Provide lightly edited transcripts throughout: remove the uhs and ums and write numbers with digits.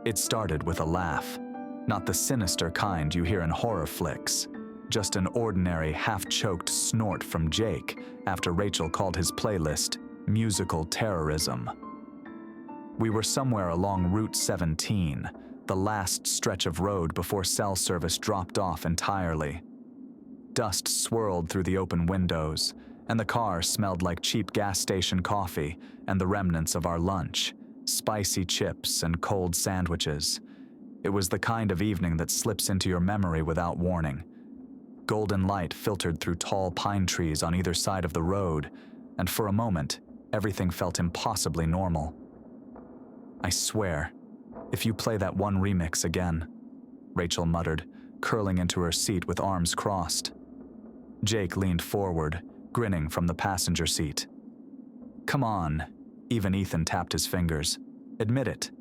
It started with a laugh, not the sinister kind you hear in horror flicks, just an ordinary half-choked snort from Jake after Rachel called his playlist musical terrorism. We were somewhere along Route 17, the last stretch of road before cell service dropped off entirely. Dust swirled through the open windows, and the car smelled like cheap gas station coffee and the remnants of our lunch, spicy chips and cold sandwiches. It was the kind of evening that slips into your memory without warning. Golden light filtered through tall pine trees on either side of the road, and for a moment, everything felt impossibly normal. I swear, if you play that one remix again, Rachel muttered, curling into her seat with arms crossed. Jake leaned forward, grinning from the passenger seat. Come on, even Ethan tapped his fingers. Admit it.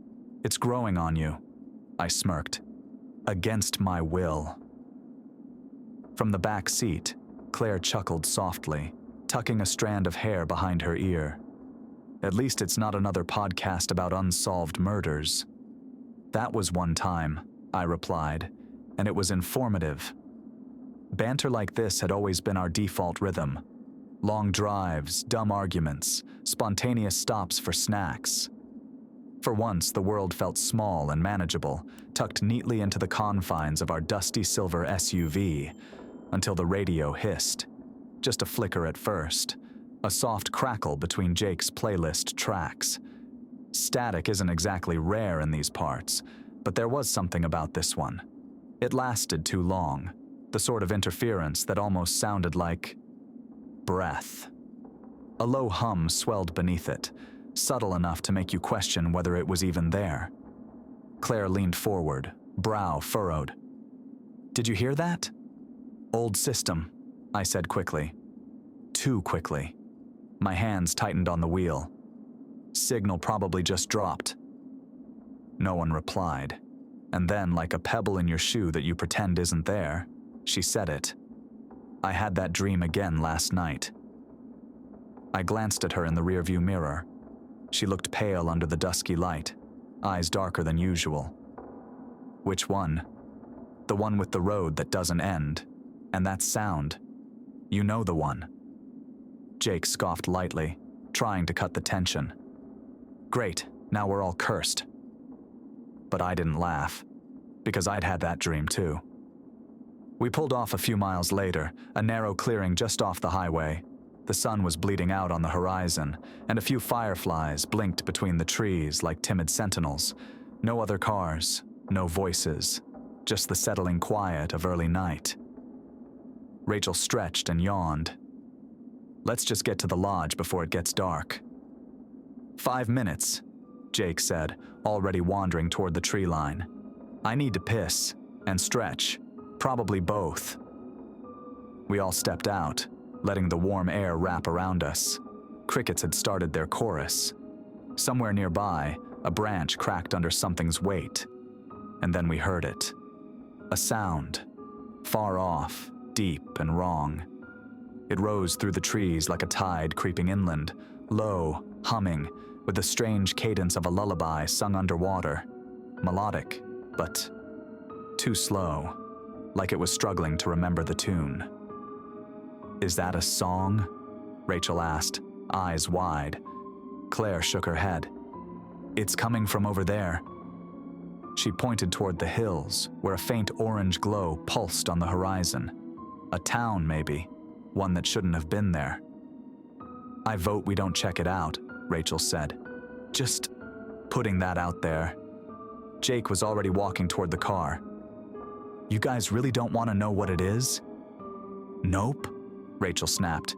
It's growing on you. I smirked. Against my will. From the back seat, Claire chuckled softly, tucking a strand of hair behind her ear. At least it's not another podcast about unsolved murders. That was one time, I replied, and it was informative. Banter like this had always been our default rhythm. Long drives, dumb arguments, spontaneous stops for snacks. For once, the world felt small and manageable, tucked neatly into the confines of our dusty silver SUV, until the radio hissed. Just a flicker at first, a soft crackle between Jake's playlist tracks. Static isn't exactly rare in these parts, but there was something about this one. It lasted too long, the sort of interference that almost sounded like breath. A low hum swelled beneath it, subtle enough to make you question whether it was even there. Claire leaned forward, brow furrowed. Did you hear that? Old system, I said quickly. Too quickly. My hands tightened on the wheel. Signal probably just dropped. No one replied, and then, like a pebble in your shoe that you pretend isn't there, she said it. I had that dream again last night. I glanced at her in the rearview mirror. She looked pale under the dusky light, eyes darker than usual. Which one? The one with the road that doesn't end, and that sound. You know the one. Jake scoffed lightly, trying to cut the tension. Great, now we're all cursed. But I didn't laugh, because I'd had that dream too. We pulled off a few miles later, a narrow clearing just off the highway. The sun was bleeding out on the horizon, and a few fireflies blinked between the trees like timid sentinels. No other cars, no voices, just the settling quiet of early night. Rachel stretched and yawned. Let's just get to the lodge before it gets dark. 5 minutes, Jake said, already wandering toward the tree line. I need to piss and stretch, probably both. We all stepped out, letting the warm air wrap around us. Crickets had started their chorus. Somewhere nearby, a branch cracked under something's weight. And then we heard it. A sound, far off, deep and wrong. It rose through the trees like a tide creeping inland, low, humming, with the strange cadence of a lullaby sung underwater. Melodic, but too slow, like it was struggling to remember the tune. Is that a song? Rachel asked, eyes wide. Claire shook her head. It's coming from over there. She pointed toward the hills, where a faint orange glow pulsed on the horizon. A town, maybe, one that shouldn't have been there. I vote we don't check it out, Rachel said. Just putting that out there. Jake was already walking toward the car. You guys really don't want to know what it is? Nope, Rachel snapped.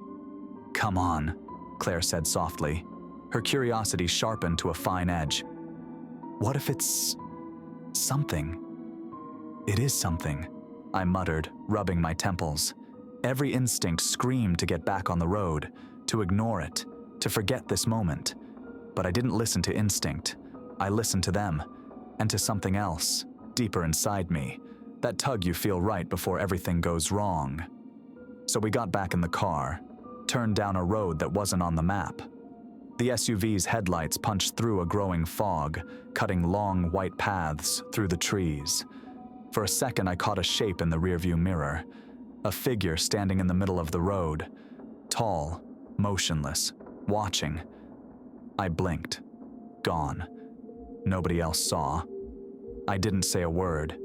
Come on, Claire said softly. Her curiosity sharpened to a fine edge. What if it's something? It is something, I muttered, rubbing my temples. Every instinct screamed to get back on the road, to ignore it, to forget this moment. But I didn't listen to instinct. I listened to them, and to something else, deeper inside me, that tug you feel right before everything goes wrong. So we got back in the car, turned down a road that wasn't on the map. The SUV's headlights punched through a growing fog, cutting long white paths through the trees. For a second, I caught a shape in the rearview mirror, a figure standing in the middle of the road, tall, motionless, watching. I blinked. Gone. Nobody else saw. I didn't say a word,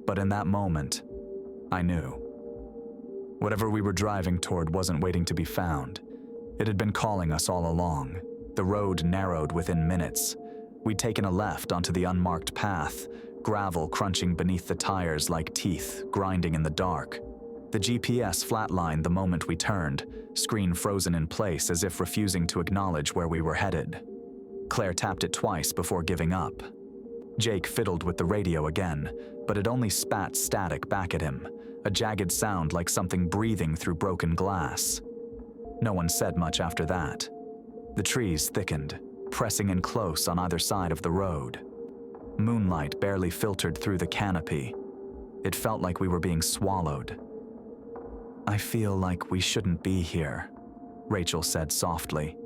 but in that moment, I knew. Whatever we were driving toward wasn't waiting to be found. It had been calling us all along. The road narrowed within minutes. We'd taken a left onto the unmarked path, gravel crunching beneath the tires like teeth, grinding in the dark. The GPS flatlined the moment we turned, screen frozen in place as if refusing to acknowledge where we were headed. Claire tapped it twice before giving up. Jake fiddled with the radio again, but it only spat static back at him, a jagged sound like something breathing through broken glass. No one said much after that. The trees thickened, pressing in close on either side of the road. Moonlight barely filtered through the canopy. It felt like we were being swallowed. "I feel like we shouldn't be here," Rachel said softly.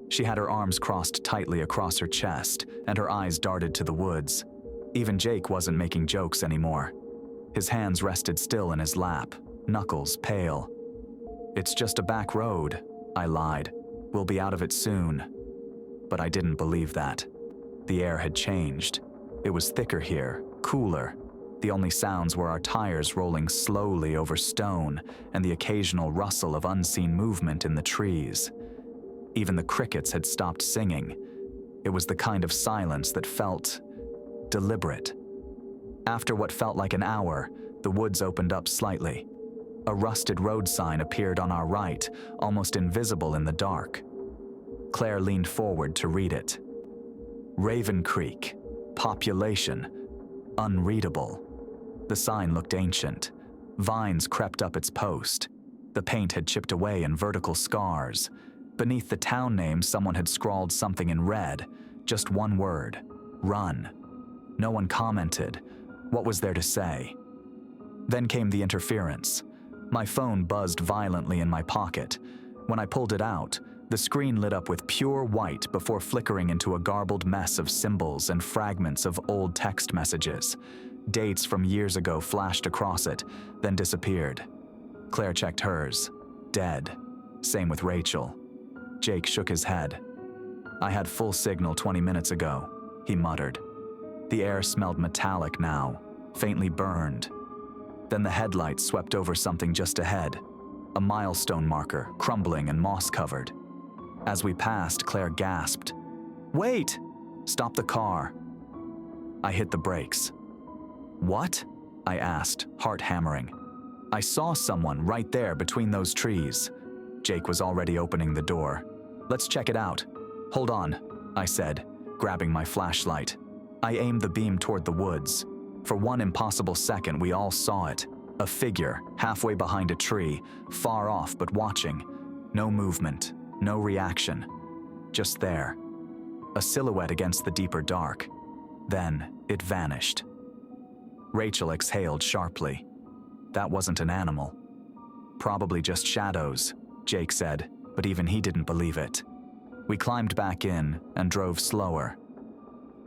She had her arms crossed tightly across her chest, and her eyes darted to the woods. Even Jake wasn't making jokes anymore. His hands rested still in his lap, knuckles pale. "It's just a back road," I lied. "We'll be out of it soon." But I didn't believe that. The air had changed. It was thicker here, cooler. The only sounds were our tires rolling slowly over stone and the occasional rustle of unseen movement in the trees. Even the crickets had stopped singing. It was the kind of silence that felt deliberate. After what felt like an hour, the woods opened up slightly. A rusted road sign appeared on our right, almost invisible in the dark. Claire leaned forward to read it. Raven Creek, population, unreadable. The sign looked ancient. Vines crept up its post. The paint had chipped away in vertical scars. Beneath the town name, someone had scrawled something in red, just one word, run. No one commented. What was there to say? Then came the interference. My phone buzzed violently in my pocket. When I pulled it out, the screen lit up with pure white before flickering into a garbled mess of symbols and fragments of old text messages. Dates from years ago flashed across it, then disappeared. Claire checked hers. Dead. Same with Rachel. Jake shook his head. "I had full signal 20 minutes ago," he muttered. The air smelled metallic now, faintly burned. Then the headlights swept over something just ahead, a milestone marker, crumbling and moss-covered. As we passed, Claire gasped, "Wait! Stop the car!" I hit the brakes. "What?" I asked, heart hammering. "I saw someone right there between those trees." Jake was already opening the door. "Let's check it out." "Hold on," I said, grabbing my flashlight. I aimed the beam toward the woods. For one impossible second, we all saw it. A figure, halfway behind a tree, far off but watching. No movement, no reaction. Just there. A silhouette against the deeper dark. Then it vanished. Rachel exhaled sharply. That wasn't an animal. "Probably just shadows," Jake said, but even he didn't believe it. We climbed back in and drove slower.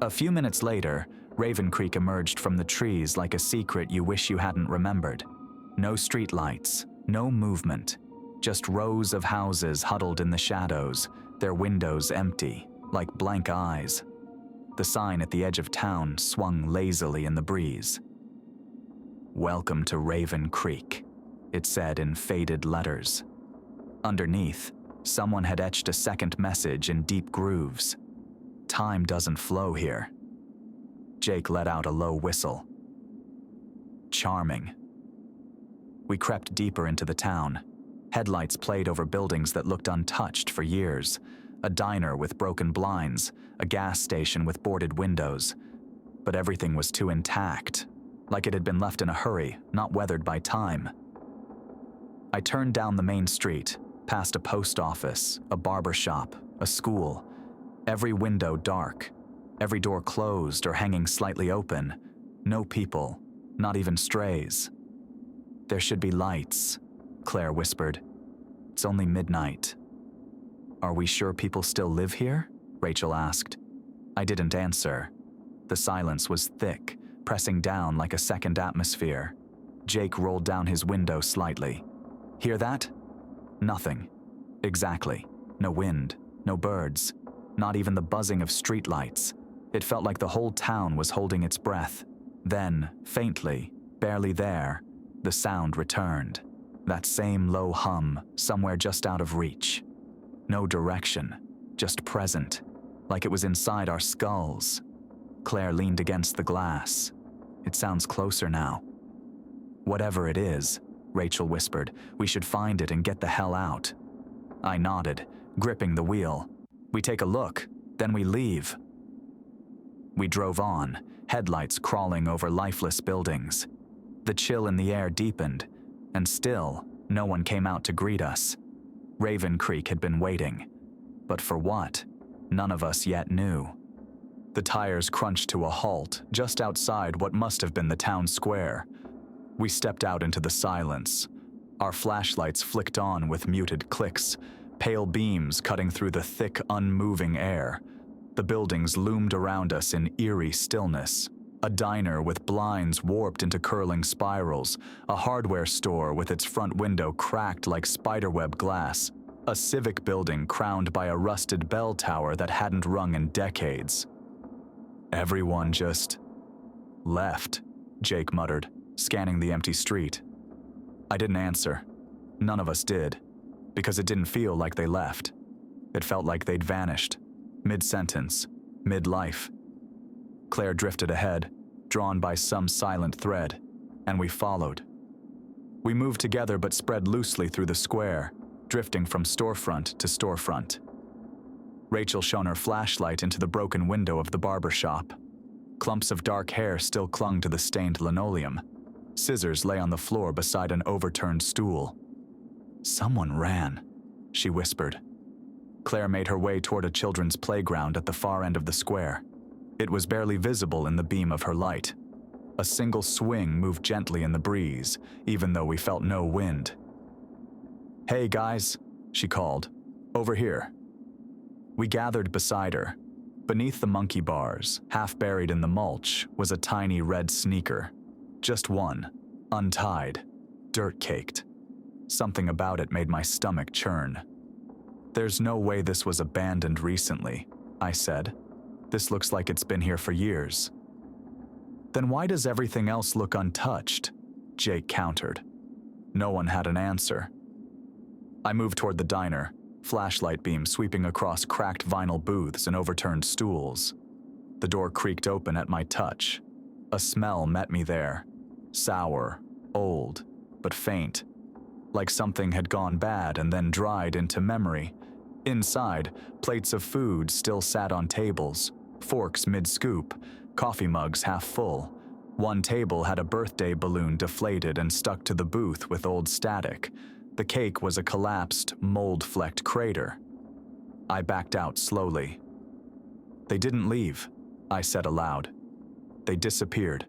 A few minutes later, Raven Creek emerged from the trees like a secret you wish you hadn't remembered. No streetlights, no movement, just rows of houses huddled in the shadows, their windows empty, like blank eyes. The sign at the edge of town swung lazily in the breeze. "Welcome to Raven Creek," it said in faded letters. Underneath, someone had etched a second message in deep grooves. "Time doesn't flow here." Jake let out a low whistle. Charming. We crept deeper into the town. Headlights played over buildings that looked untouched for years. A diner with broken blinds, a gas station with boarded windows. But everything was too intact, like it had been left in a hurry, not weathered by time. I turned down the main street, past a post office, a barber shop, a school. Every window dark, every door closed or hanging slightly open. No people, not even strays. "There should be lights," Claire whispered. "It's only midnight." Are we sure people still live here? Rachel asked. I didn't answer. The silence was thick, pressing down like a second atmosphere. Jake rolled down his window slightly. Hear that? Nothing. Exactly. No wind, no birds, not even the buzzing of streetlights. It felt like the whole town was holding its breath. Then, faintly, barely there, the sound returned. That same low hum, somewhere just out of reach. No direction, just present, like it was inside our skulls. Claire leaned against the glass. It sounds closer now. Whatever it is, Rachel whispered, we should find it and get the hell out. I nodded, gripping the wheel. We take a look, then we leave. We drove on, headlights crawling over lifeless buildings. The chill in the air deepened, and still, no one came out to greet us. Raven Creek had been waiting. But for what? None of us yet knew. The tires crunched to a halt just outside what must have been the town square. We stepped out into the silence. Our flashlights flicked on with muted clicks, pale beams cutting through the thick, unmoving air. The buildings loomed around us in eerie stillness. A diner with blinds warped into curling spirals, a hardware store with its front window cracked like spiderweb glass, a civic building crowned by a rusted bell tower that hadn't rung in decades. Everyone just left, Jake muttered, scanning the empty street. I didn't answer. None of us did, because it didn't feel like they left. It felt like they'd vanished, mid-sentence, mid-life. Claire drifted ahead, drawn by some silent thread, and we followed. We moved together but spread loosely through the square, drifting from storefront to storefront. Rachel shone her flashlight into the broken window of the barber shop. Clumps of dark hair still clung to the stained linoleum. Scissors lay on the floor beside an overturned stool. Someone ran, she whispered. Claire made her way toward a children's playground at the far end of the square. It was barely visible in the beam of her light. A single swing moved gently in the breeze, even though we felt no wind. Hey guys, she called. Over here. We gathered beside her. Beneath the monkey bars, half buried in the mulch, was a tiny red sneaker. Just one, untied, dirt-caked. Something about it made my stomach churn. There's no way this was abandoned recently, I said. This looks like it's been here for years. Then why does everything else look untouched? Jake countered. No one had an answer. I moved toward the diner, flashlight beam sweeping across cracked vinyl booths and overturned stools. The door creaked open at my touch. A smell met me there. Sour, old, but faint. Like something had gone bad and then dried into memory. Inside, plates of food still sat on tables, forks mid-scoop, coffee mugs half full. One table had a birthday balloon deflated and stuck to the booth with old static. The cake was a collapsed, mold-flecked crater. I backed out slowly. They didn't leave, I said aloud. They disappeared.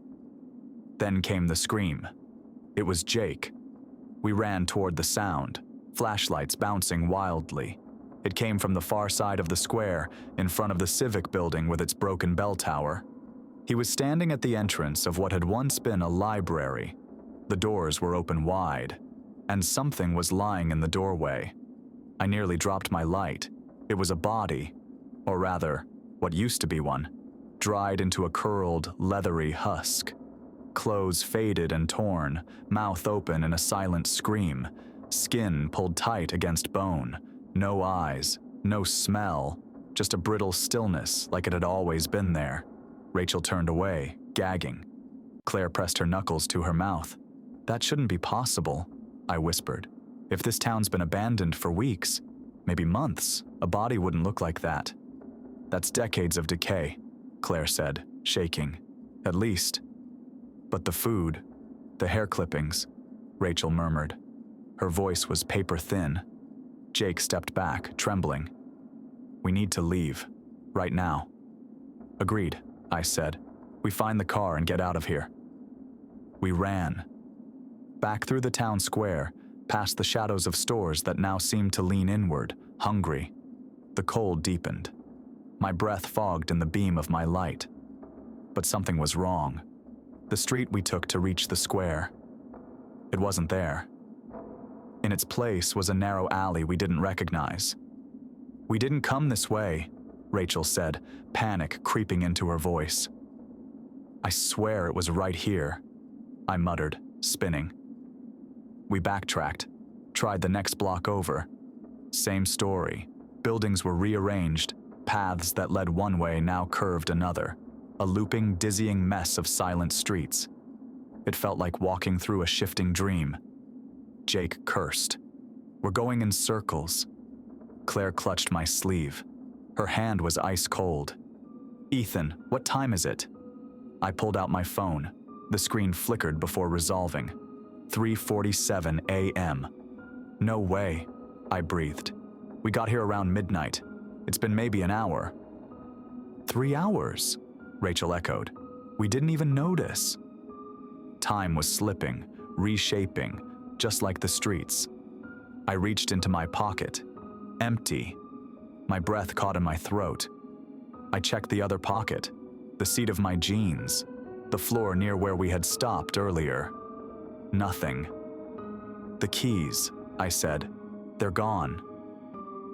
Then came the scream. It was Jake. We ran toward the sound, flashlights bouncing wildly. It came from the far side of the square, in front of the civic building with its broken bell tower. He was standing at the entrance of what had once been a library. The doors were open wide, and something was lying in the doorway. I nearly dropped my light. It was a body, or rather, what used to be one, dried into a curled, leathery husk. Clothes faded and torn, mouth open in a silent scream, skin pulled tight against bone, no eyes, no smell, just a brittle stillness like it had always been there. Rachel turned away, gagging. Claire pressed her knuckles to her mouth. That shouldn't be possible, I whispered. If this town's been abandoned for weeks, maybe months, a body wouldn't look like that. That's decades of decay, Claire said, shaking. At least. But the food, the hair clippings, Rachel murmured. Her voice was paper thin. Jake stepped back, trembling. We need to leave, right now. Agreed, I said. We find the car and get out of here. We ran. Back through the town square, past the shadows of stores that now seemed to lean inward, hungry. The cold deepened. My breath fogged in the beam of my light. But something was wrong. The street we took to reach the square. It wasn't there. In its place was a narrow alley we didn't recognize. "We didn't come this way," Rachel said, panic creeping into her voice. "I swear it was right here," I muttered, spinning. We backtracked, tried the next block over. Same story. Buildings were rearranged, paths that led one way now curved another, a looping, dizzying mess of silent streets. It felt like walking through a shifting dream. Jake cursed. "We're going in circles." Claire clutched my sleeve. Her hand was ice cold. "Ethan, what time is it?" I pulled out my phone. The screen flickered before resolving. 3:47 a.m. "No way," I breathed. "We got here around midnight. It's been maybe an hour." 3 hours, Rachel echoed. "We didn't even notice." Time was slipping, reshaping, just like the streets. I reached into my pocket. Empty. My breath caught in my throat. I checked the other pocket, the seat of my jeans, the floor near where we had stopped earlier. Nothing. "The keys," I said. "They're gone."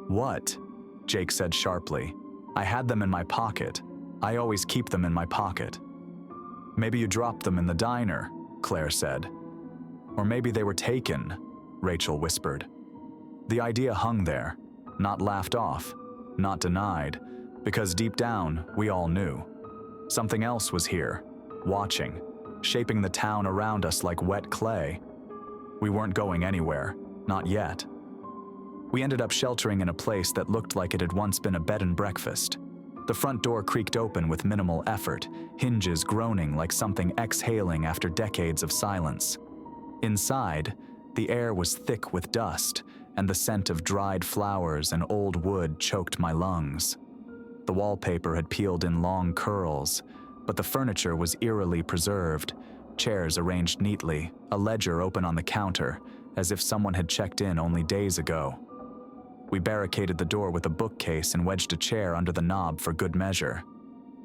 "What?" Jake said sharply. "I had them in my pocket. I always keep them in my pocket." "Maybe you dropped them in the diner," Claire said. "Or maybe they were taken," Rachel whispered. The idea hung there, not laughed off, not denied, because deep down, we all knew. Something else was here, watching, shaping the town around us like wet clay. We weren't going anywhere, not yet. We ended up sheltering in a place that looked like it had once been a bed and breakfast. The front door creaked open with minimal effort, hinges groaning like something exhaling after decades of silence. Inside, the air was thick with dust, and the scent of dried flowers and old wood choked my lungs. The wallpaper had peeled in long curls, but the furniture was eerily preserved, chairs arranged neatly, a ledger open on the counter, as if someone had checked in only days ago. We barricaded the door with a bookcase and wedged a chair under the knob for good measure.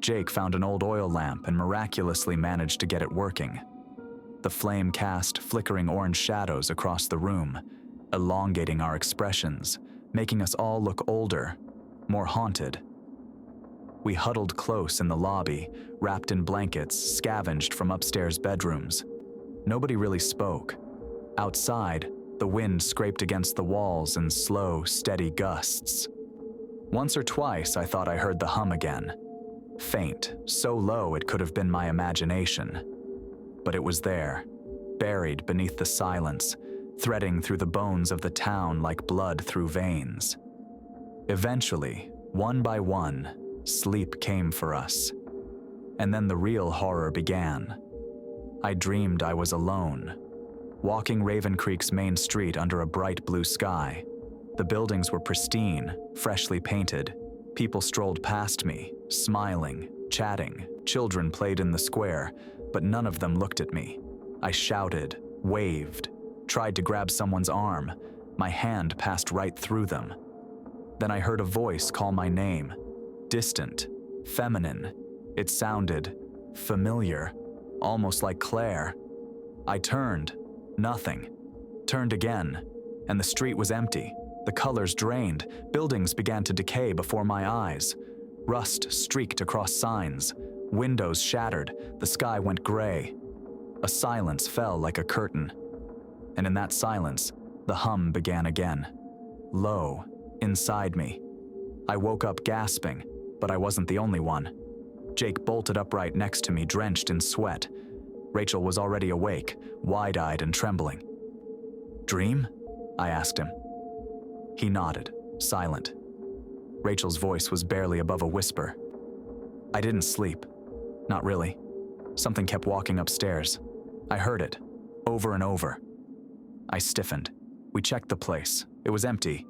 Jake found an old oil lamp and miraculously managed to get it working. The flame cast flickering orange shadows across the room, elongating our expressions, making us all look older, more haunted. We huddled close in the lobby, wrapped in blankets, scavenged from upstairs bedrooms. Nobody really spoke. Outside, the wind scraped against the walls in slow, steady gusts. Once or twice I thought I heard the hum again. Faint, so low it could have been my imagination. But it was there, buried beneath the silence, threading through the bones of the town like blood through veins. Eventually, one by one, sleep came for us. And then the real horror began. I dreamed I was alone, walking Raven Creek's main street under a bright blue sky. The buildings were pristine, freshly painted. People strolled past me, smiling, chatting. Children played in the square, but none of them looked at me. I shouted, waved, tried to grab someone's arm. My hand passed right through them. Then I heard a voice call my name. Distant, feminine. It sounded familiar, almost like Claire. I turned. Nothing. Turned again, and the street was empty. The colors drained. Buildings began to decay before my eyes. Rust streaked across signs. Windows shattered. The sky went gray. A silence fell like a curtain. And in that silence, the hum began again. Low, inside me. I woke up gasping, but I wasn't the only one. Jake bolted upright next to me, drenched in sweat. Rachel was already awake, wide-eyed and trembling. "Dream?" I asked him. He nodded, silent. Rachel's voice was barely above a whisper. "I didn't sleep. Not really. Something kept walking upstairs. I heard it, over and over." I stiffened. We checked the place. It was empty.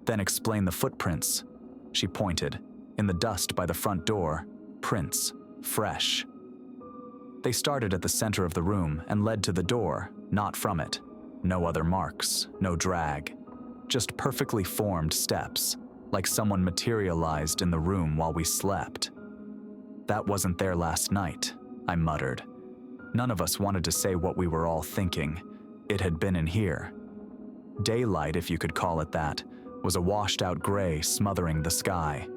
"Then explain the footprints." She pointed. In the dust by the front door, prints, fresh. They started at the center of the room and led to the door, not from it. No other marks, no drag. Just perfectly formed steps. like someone materialized in the room while we slept. That wasn't there last night, I muttered. None of us wanted to say what we were all thinking. It had been in here. Daylight, if you could call it that, was a washed-out gray smothering the sky.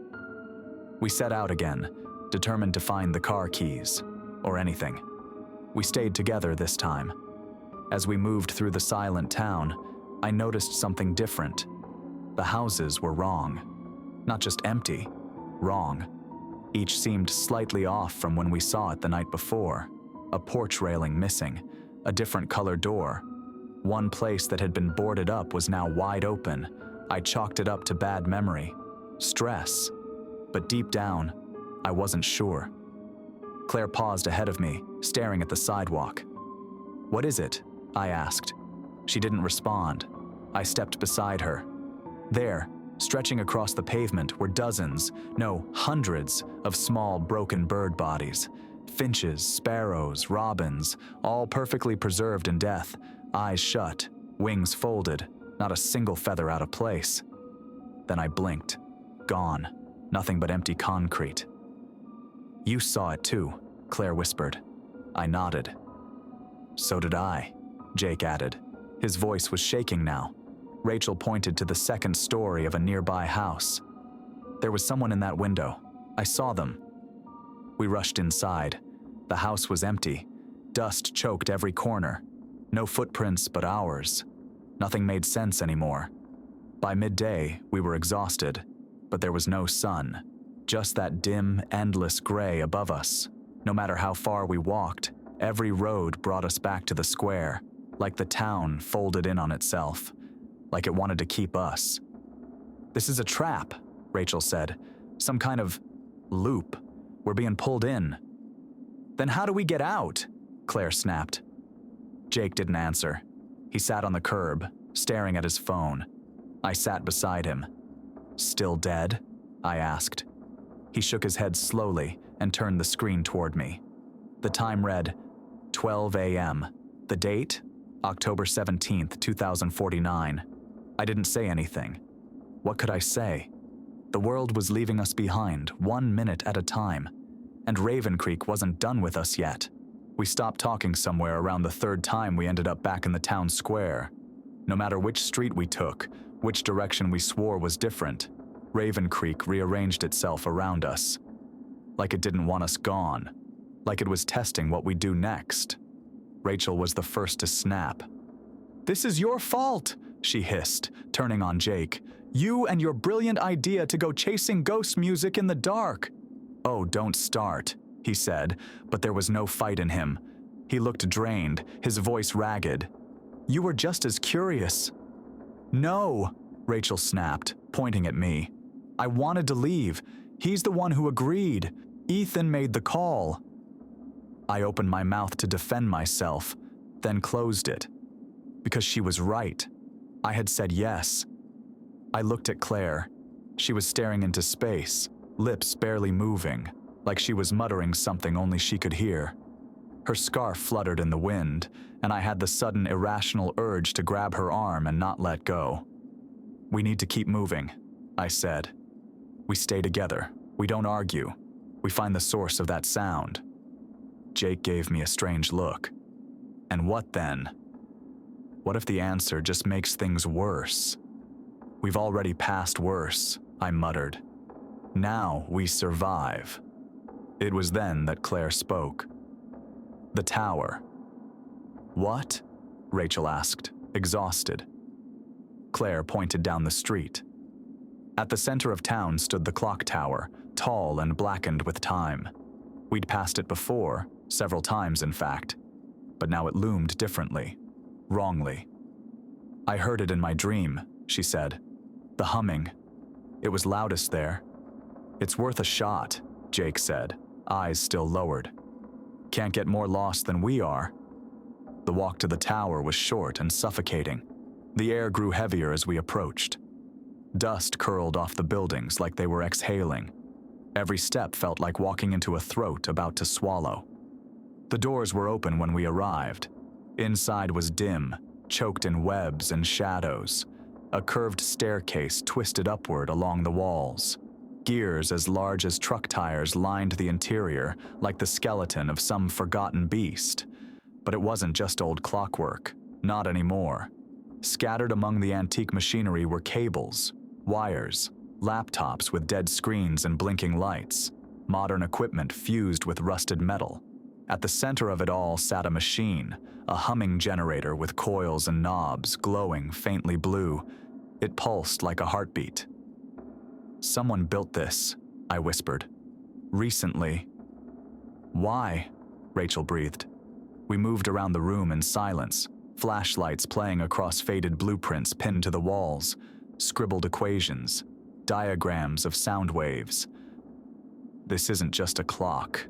We set out again, determined to find the car keys, or anything. We stayed together this time. As we moved through the silent town, I noticed something different. The houses were wrong. Not just empty, wrong. Each seemed slightly off from when we saw it the night before. A porch railing missing, a different color door. One place that had been boarded up was now wide open. I chalked it up to bad memory, stress. But deep down, I wasn't sure. Claire paused ahead of me, staring at the sidewalk. "What is it?" I asked. She didn't respond. I stepped beside her. There, stretching across the pavement, were dozens, no, hundreds of small broken bird bodies. Finches, sparrows, robins, all perfectly preserved in death, eyes shut, wings folded, not a single feather out of place. Then I blinked. Gone. Nothing but empty concrete. "You saw it too," Claire whispered. I nodded. "So did I," Jake added. His voice was shaking now. Rachel pointed to the second story of a nearby house. "There was someone in that window. I saw them." We rushed inside. The house was empty. Dust choked every corner. No footprints but ours. Nothing made sense anymore. By midday, we were exhausted, but there was no sun. Just that dim, endless gray above us. No matter how far we walked, every road brought us back to the square, like the town folded in on itself, like it wanted to keep us. "This is a trap," Rachel said. "Some kind of loop. We're being pulled in." "Then how do we get out?" Claire snapped. Jake didn't answer. He sat on the curb, staring at his phone. I sat beside him. "Still dead?" I asked. He shook his head slowly and turned the screen toward me. The time read 12 a.m. The date? October 17th, 2049. I didn't say anything. What could I say? The world was leaving us behind, 1 minute at a time. And Raven Creek wasn't done with us yet. We stopped talking somewhere around the third time we ended up back in the town square. No matter which street we took, which direction we swore was different, Raven Creek rearranged itself around us. Like it didn't want us gone. Like it was testing what we'd do next. Rachel was the first to snap. "This is your fault," she hissed, turning on Jake. "You and your brilliant idea to go chasing ghost music in the dark." "Oh, don't start," he said, but there was no fight in him. He looked drained, his voice ragged. "You were just as curious." "No," Rachel snapped, pointing at me. "I wanted to leave. He's the one who agreed. Ethan made the call." I opened my mouth to defend myself, then closed it. Because she was right. I had said yes. I looked at Claire. She was staring into space, lips barely moving, like she was muttering something only she could hear. Her scarf fluttered in the wind, and I had the sudden irrational urge to grab her arm and not let go. "We need to keep moving," I said. "We stay together. We don't argue. We find the source of that sound." Jake gave me a strange look. "And what then? What if the answer just makes things worse?" "We've already passed worse," I muttered. "Now we survive." It was then that Claire spoke. "The tower." "What?" Rachel asked, exhausted. Claire pointed down the street. At the center of town stood the clock tower, tall and blackened with time. We'd passed it before, several times in fact, but now it loomed differently, wrongly. "I heard it in my dream," she said. "The humming. It was loudest there." "It's worth a shot," Jake said, eyes still lowered. "Can't get more lost than we are." The walk to the tower was short and suffocating. The air grew heavier as we approached. Dust curled off the buildings like they were exhaling. Every step felt like walking into a throat about to swallow. The doors were open when we arrived. Inside was dim, choked in webs and shadows. a curved staircase twisted upward along the walls. Gears as large as truck tires lined the interior like the skeleton of some forgotten beast. But it wasn't just old clockwork, not anymore. Scattered among the antique machinery were cables, wires, laptops with dead screens and blinking lights, modern equipment fused with rusted metal. At the center of it all sat a machine, a humming generator with coils and knobs glowing faintly blue. It pulsed like a heartbeat. "Someone built this," I whispered. "Recently." "Why?" Rachel breathed. We moved around the room in silence, flashlights playing across faded blueprints pinned to the walls, scribbled equations, diagrams of sound waves. "This isn't just a clock,"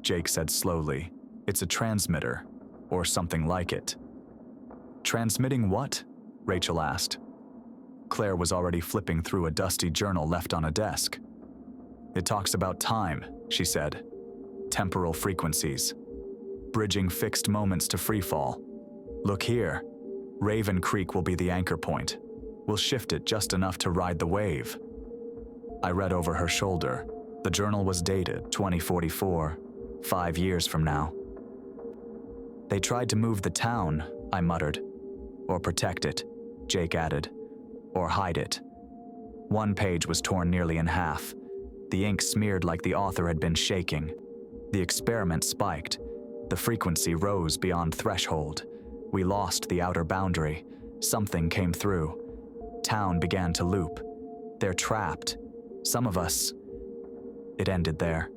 Jake said slowly. "It's a transmitter, or something like it." "Transmitting what?" Rachel asked. Claire was already flipping through a dusty journal left on a desk. "It talks about time," she said. "Temporal frequencies. Bridging fixed moments to freefall. Look here. Raven Creek will be the anchor point. We'll shift it just enough to ride the wave." I read over her shoulder. The journal was dated 2044, 5 years from now. "They tried to move the town," I muttered. "Or protect it," Jake added. "Or hide it." One page was torn nearly in half. The ink smeared like the author had been shaking. The experiment spiked. The frequency rose beyond threshold. We lost the outer boundary. Something came through. Town began to loop. "They're trapped. Some of us..." It ended there.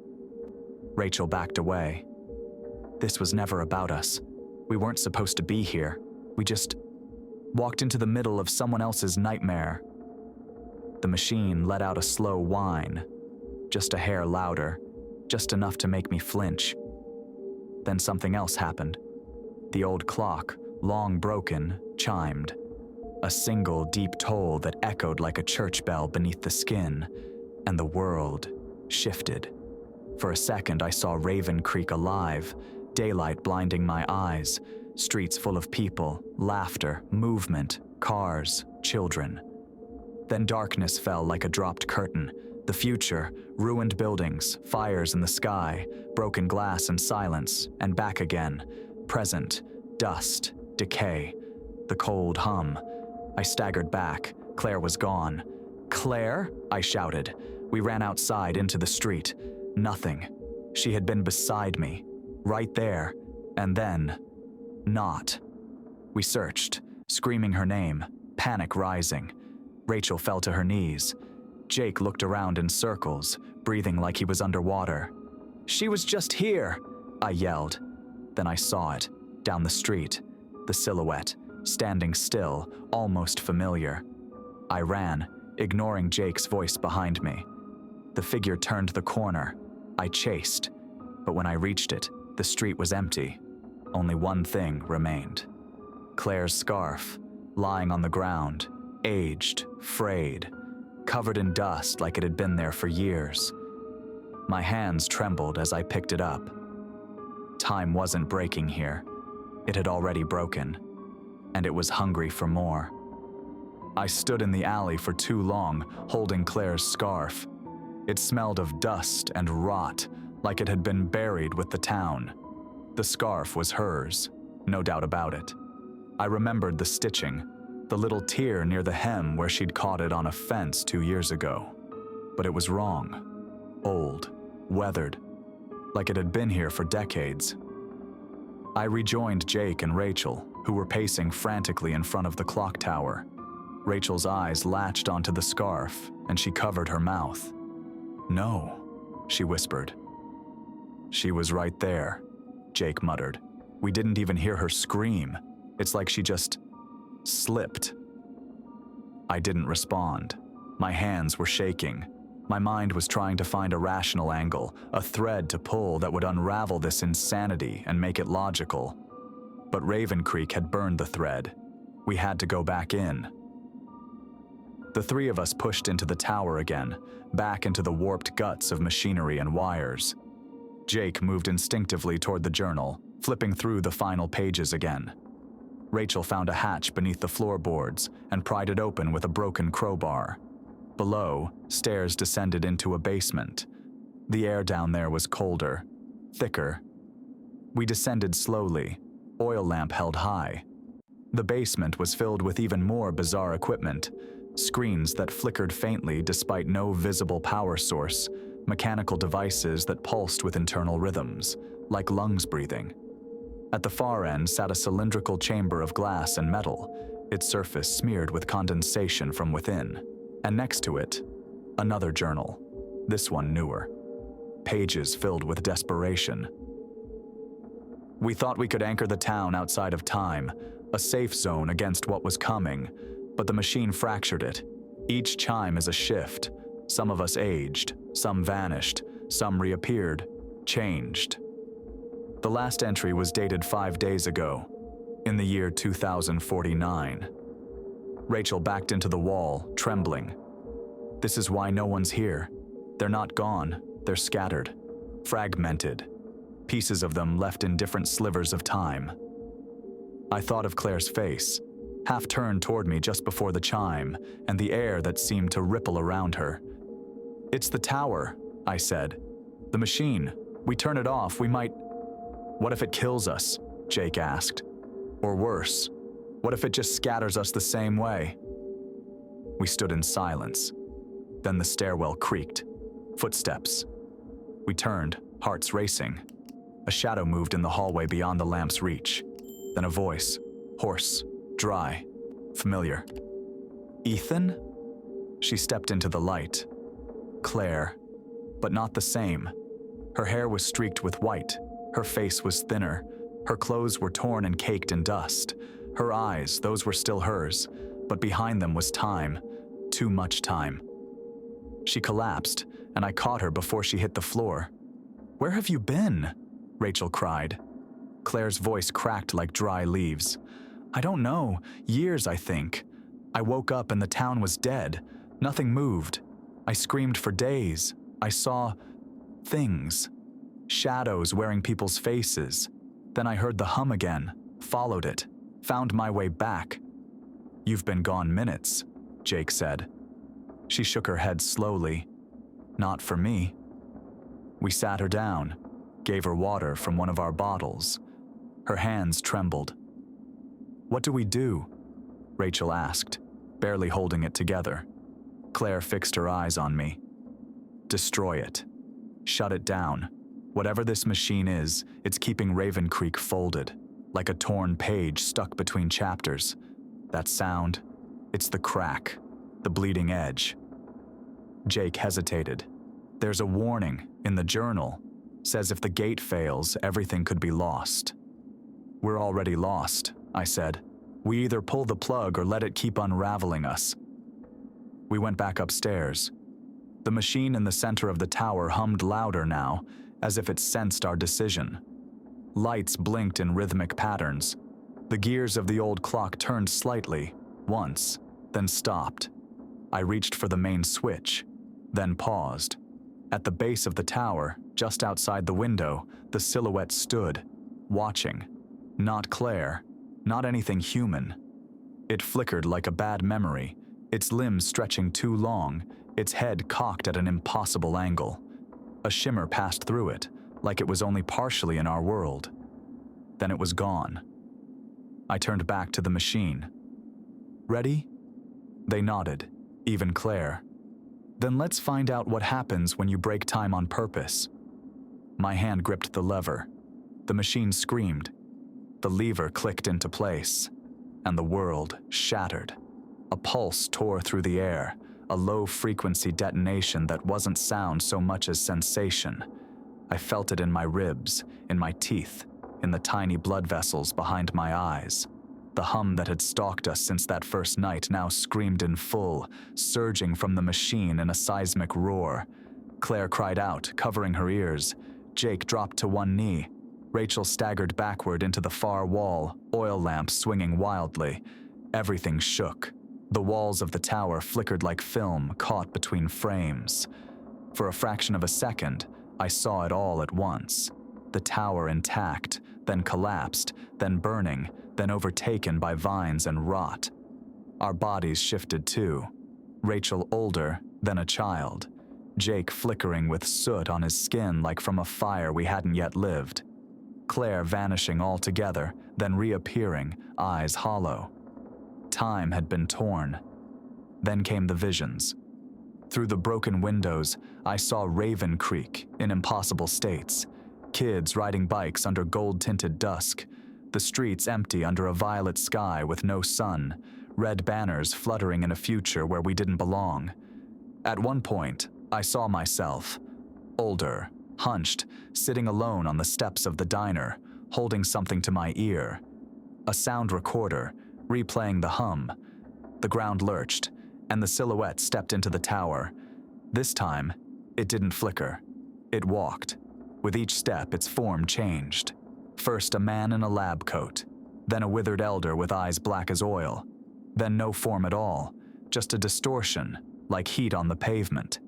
Rachel backed away. "This was never about us. We weren't supposed to be here. We just walked into the middle of someone else's nightmare." The machine let out a slow whine, just a hair louder, just enough to make me flinch. Then something else happened. The old clock, long broken, chimed. A single deep toll that echoed like a church bell beneath the skin, and the world shifted. For a second I saw Raven Creek alive, daylight blinding my eyes, streets full of people, laughter, movement, cars, children. Then darkness fell like a dropped curtain. The future, ruined buildings, fires in the sky, broken glass and silence, and back again. Present, dust, decay, the cold hum. I staggered back. Claire was gone. "Claire?" I shouted. We ran outside into the street. Nothing. She had been beside me, right there, and then, not. We searched, screaming her name, panic rising. Rachel fell to her knees. Jake looked around in circles, breathing like he was underwater. "She was just here!" I yelled. Then I saw it, down the street, the silhouette, standing still, almost familiar. I ran, ignoring Jake's voice behind me. The figure turned the corner. I chased, but when I reached it, the street was empty. Only one thing remained. Claire's scarf, lying on the ground, aged, frayed, covered in dust like it had been there for years. My hands trembled as I picked it up. Time wasn't breaking here. It had already broken, and it was hungry for more. I stood in the alley for too long, holding Claire's scarf. It smelled of dust and rot, like it had been buried with the town. The scarf was hers, no doubt about it. I remembered the stitching, the little tear near the hem where she'd caught it on a fence 2 years ago. But it was wrong. Old, weathered, like it had been here for decades. I rejoined Jake and Rachel, who were pacing frantically in front of the clock tower. Rachel's eyes latched onto the scarf, and she covered her mouth. "No," she whispered. "She was right there," Jake muttered. "We didn't even hear her scream. It's like she just slipped." I didn't respond. My hands were shaking. My mind was trying to find a rational angle, a thread to pull that would unravel this insanity and make it logical. But Raven Creek had burned the thread. We had to go back in. The three of us pushed into the tower again, back into the warped guts of machinery and wires. Jake moved instinctively toward the journal, flipping through the final pages again. Rachel found a hatch beneath the floorboards and pried it open with a broken crowbar. Below, stairs descended into a basement. The air down there was colder, thicker. We descended slowly, oil lamp held high. The basement was filled with even more bizarre equipment, screens that flickered faintly despite no visible power source, mechanical devices that pulsed with internal rhythms, like lungs breathing. At the far end sat a cylindrical chamber of glass and metal, its surface smeared with condensation from within. And next to it, another journal, this one newer. Pages filled with desperation. We thought we could anchor the town outside of time, a safe zone against what was coming, but the machine fractured it. Each chime is a shift. Some of us aged, some vanished, some reappeared, changed. The last entry was dated 5 days ago, in the year 2049. Rachel backed into the wall, trembling. This is why no one's here. They're not gone, they're scattered, fragmented, pieces of them left in different slivers of time. I thought of Claire's face, half turned toward me just before the chime, and the air that seemed to ripple around her. "It's the tower," I said. "The machine. We turn it off, we might—" "What if it kills us?" Jake asked. "Or worse, what if it just scatters us the same way?" We stood in silence. Then the stairwell creaked. Footsteps. We turned, hearts racing. A shadow moved in the hallway beyond the lamp's reach. Then a voice, hoarse, dry, familiar. "Ethan?" She stepped into the light. Claire, but not the same. Her hair was streaked with white. Her face was thinner. Her clothes were torn and caked in dust. Her eyes, those were still hers, but behind them was time. Too much time. She collapsed, and I caught her before she hit the floor. "Where have you been?" Rachel cried. Claire's voice cracked like dry leaves. "I don't know. Years, I think. I woke up and the town was dead. Nothing moved. I screamed for days. I saw things. Shadows wearing people's faces. Then I heard the hum again, followed it, found my way back." "You've been gone minutes," Jake said. She shook her head slowly. "Not for me." We sat her down, gave her water from one of our bottles. Her hands trembled. "What do we do?" Rachel asked, barely holding it together. Claire fixed her eyes on me. "Destroy it. Shut it down. Whatever this machine is, it's keeping Raven Creek folded, like a torn page stuck between chapters. That sound, it's the crack, the bleeding edge." Jake hesitated. "There's a warning in the journal. Says if the gate fails, everything could be lost." "We're already lost," I said. "We either pull the plug or let it keep unraveling us." We went back upstairs. The machine in the center of the tower hummed louder now, as if it sensed our decision. Lights blinked in rhythmic patterns. The gears of the old clock turned slightly, once, then stopped. I reached for the main switch, then paused. At the base of the tower, just outside the window, the silhouette stood, watching. Not Claire, not anything human. It flickered like a bad memory, its limbs stretching too long, its head cocked at an impossible angle. A shimmer passed through it, like it was only partially in our world. Then it was gone. I turned back to the machine. "Ready?" They nodded, even Claire. "Then let's find out what happens when you break time on purpose." My hand gripped the lever. The machine screamed. The lever clicked into place, and the world shattered. A pulse tore through the air, a low-frequency detonation that wasn't sound so much as sensation. I felt it in my ribs, in my teeth, in the tiny blood vessels behind my eyes. The hum that had stalked us since that first night now screamed in full, surging from the machine in a seismic roar. Claire cried out, covering her ears. Jake dropped to one knee. Rachel staggered backward into the far wall, oil lamp swinging wildly. Everything shook. The walls of the tower flickered like film caught between frames. For a fraction of a second, I saw it all at once. The tower intact, then collapsed, then burning, then overtaken by vines and rot. Our bodies shifted too. Rachel older, then a child. Jake flickering with soot on his skin like from a fire we hadn't yet lived. Claire vanishing altogether, then reappearing, eyes hollow. Time had been torn. Then came the visions. Through the broken windows, I saw Raven Creek in impossible states. Kids riding bikes under gold-tinted dusk. The streets empty under a violet sky with no sun. Red banners fluttering in a future where we didn't belong. At one point, I saw myself, older, hunched, sitting alone on the steps of the diner, holding something to my ear. A sound recorder, replaying the hum. The ground lurched, and the silhouette stepped into the tower. This time, it didn't flicker. It walked. With each step, its form changed. First a man in a lab coat, then a withered elder with eyes black as oil, then no form at all, just a distortion, like heat on the pavement.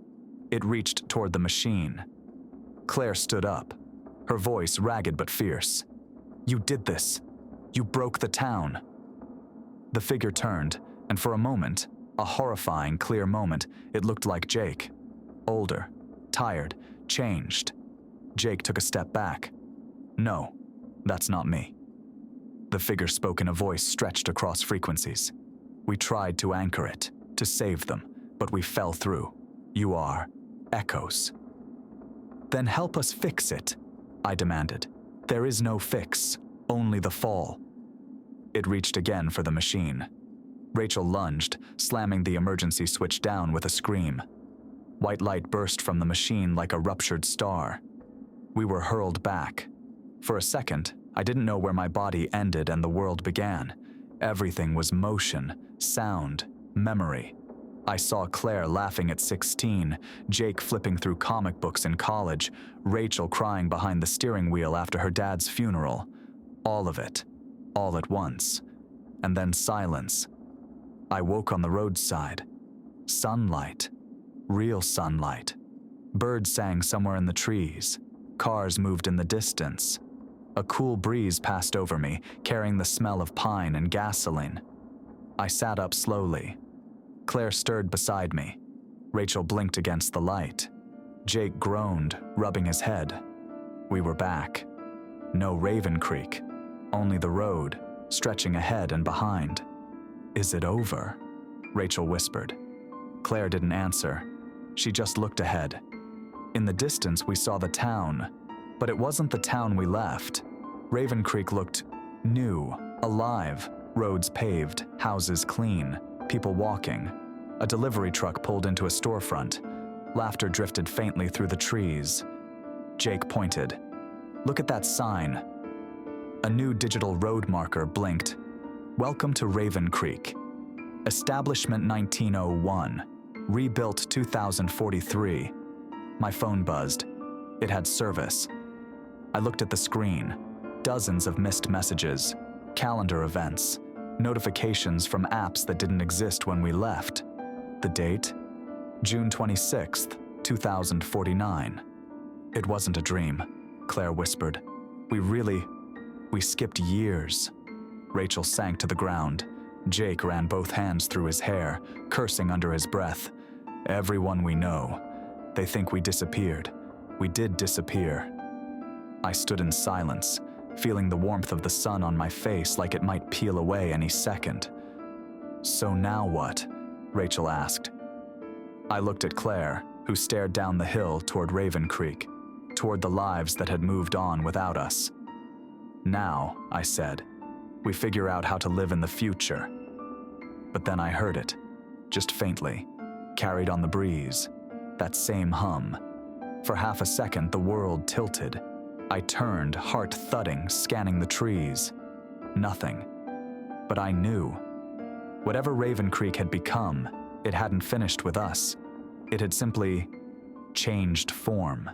It reached toward the machine. Claire stood up, her voice ragged but fierce. "You did this. You broke the town." The figure turned, and for a moment, a horrifying, clear moment, it looked like Jake. Older, tired, changed. Jake took a step back. "No, that's not me." The figure spoke in a voice stretched across frequencies. We tried to anchor it, to save them, but we fell through. "You are echoes." "Then help us fix it," I demanded. "There is no fix, only the fall." It reached again for the machine. Rachel lunged, slamming the emergency switch down with a scream. White light burst from the machine like a ruptured star. We were hurled back. For a second, I didn't know where my body ended and the world began. Everything was motion, sound, memory. I saw Claire laughing at 16, Jake flipping through comic books in college, Rachel crying behind the steering wheel after her dad's funeral. All of it, all at once. And then silence. I woke on the roadside. Sunlight. Real sunlight. Birds sang somewhere in the trees. Cars moved in the distance. A cool breeze passed over me, carrying the smell of pine and gasoline. I sat up slowly. Claire stirred beside me. Rachel blinked against the light. Jake groaned, rubbing his head. We were back. No Raven Creek, only the road, stretching ahead and behind. "Is it over?" Rachel whispered. Claire didn't answer. She just looked ahead. In the distance, we saw the town, but it wasn't the town we left. Raven Creek looked new, alive, roads paved, houses clean, people walking. A delivery truck pulled into a storefront. Laughter drifted faintly through the trees. Jake pointed. "Look at that sign." A new digital road marker blinked. "Welcome to Raven Creek. Establishment 1901. Rebuilt 2043. My phone buzzed. It had service. I looked at the screen. Dozens of missed messages, calendar events, notifications from apps that didn't exist when we left. The date? June 26th, 2049. "It wasn't a dream," Claire whispered. We skipped years." Rachel sank to the ground. Jake ran both hands through his hair, cursing under his breath. "Everyone we know. They think we disappeared. We did disappear." I stood in silence, feeling the warmth of the sun on my face like it might peel away any second. "So now what?" Rachel asked. I looked at Claire, who stared down the hill toward Raven Creek, toward the lives that had moved on without us. "Now," I said, "we figure out how to live in the future." But then I heard it, just faintly, carried on the breeze, that same hum. For half a second, the world tilted. I turned, heart thudding, scanning the trees. Nothing. But I knew. Whatever Raven Creek had become, it hadn't finished with us. It had simply changed form.